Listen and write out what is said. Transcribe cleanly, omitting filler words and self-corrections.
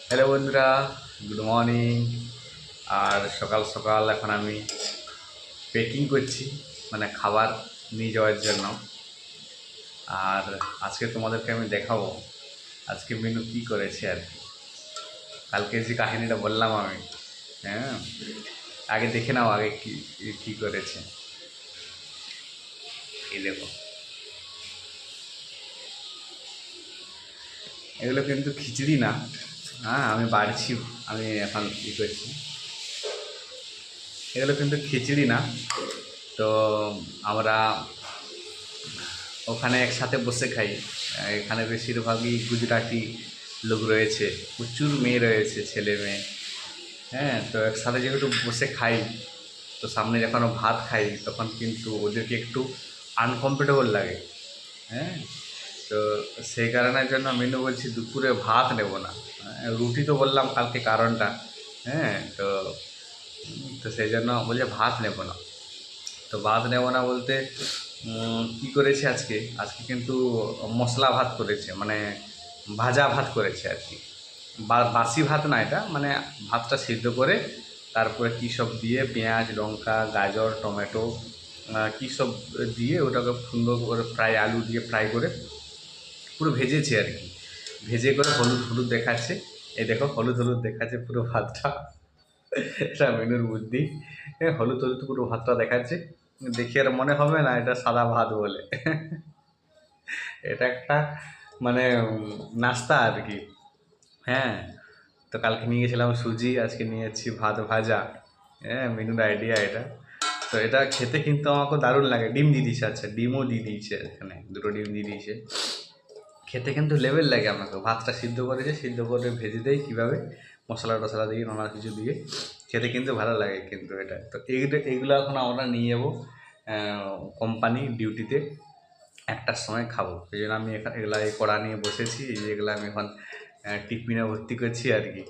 Hello বন্ধুরা, good morning. আর সকাল সকাল এখন আমি পেকিং করছি, মানে খাবার নিয়ে যাওয়ার জন্য। আর আজকে তোমাদেরকে আমি দেখাবো আজকে মেনু কী করেছে আর কি। কালকে যে কাহিনীটা বললাম আমি, হ্যাঁ, আগে দেখে নাও আগে কী কী করেছে। এই দেখো, এগুলো কিন্তু খিচুড়ি না। হ্যাঁ, আমি বাড়ছি, আমি এখন করছি। এগুলো কিন্তু খিচুড়ি না। তো আমরা ওখানে একসাথে বসে খাই। এখানে বেশিরভাগই গুজরাটি লোক রয়েছে, প্রচুর মেয়ে রয়েছে, ছেলে মেয়ে। হ্যাঁ, তো একসাথে যেহেতু বসে খাই, তো সামনে যখন ভাত খাই তখন কিন্তু ওদেরকে একটু আনকমফোর্টেবল লাগে। হ্যাঁ, তো সেই কারণের জন্য মেনু বলছি দুপুরে ভাত নেব না। রুটি তো বললাম কালকে কারণটা। হ্যাঁ, তো তো সেই জন্য বলছে ভাত নেব না। তো ভাত নেব না বলতে কী করেছে আজকে, আজকে কিন্তু মশলা ভাত করেছে, মানে ভাজা ভাত করেছে আর কি। বাসি ভাত না এটা, মানে ভাতটা সিদ্ধ করে তারপরে কী সব দিয়ে পেঁয়াজ লঙ্কা গাজর টমেটো কী সব দিয়ে ওটাকে সুন্দর করে ফ্রাই, আলু দিয়ে ফ্রাই করে পুরো ভেজেছে আর কি। ভেজে করে হলুদ হলুদ দেখাচ্ছে। এই দেখো, হলুদ হলুদ দেখাচ্ছে পুরো ভাতটা। এটা মেনুর বুদ্ধি। হলুদ হলুদ পুরো ভাতটা দেখাচ্ছে, দেখে আর মনে হবে না এটা সাদা ভাত বলে। এটা একটা মানে নাস্তা আর কি। হ্যাঁ, তো কালকে নিয়ে গেছিলাম সুজি, আজকে নিয়ে যাচ্ছি ভাত ভাজা। হ্যাঁ, মেনুর আইডিয়া এটা। তো এটা খেতে কিন্তু আমাকে দারুণ লাগে। ডিম দিয়ে দিয়েছে, আচ্ছা ডিমও দিয়ে দিয়েছে, এখানে দুটো ডিম দিয়ে দিয়েছে। খেতে কিন্তু লেভেল লাগে আমাকে। ভাতটা সিদ্ধ করেছে, সিদ্ধ করে ভেজে দেয় কীভাবে, মশলা টশলা দিয়ে নানা কিছু দিয়ে। খেতে কিন্তু ভালো লাগে কিন্তু এটা। তো এইগুলো এখন আমরা নিয়ে যাবো কোম্পানি ডিউটিতে, 1টার সময় খাবো। সেই জন্য আমি এখানে এগুলা এই কড়া নিয়ে বসেছি, এগুলো আমি এখন টিফিনে ভর্তি করছি আর কি।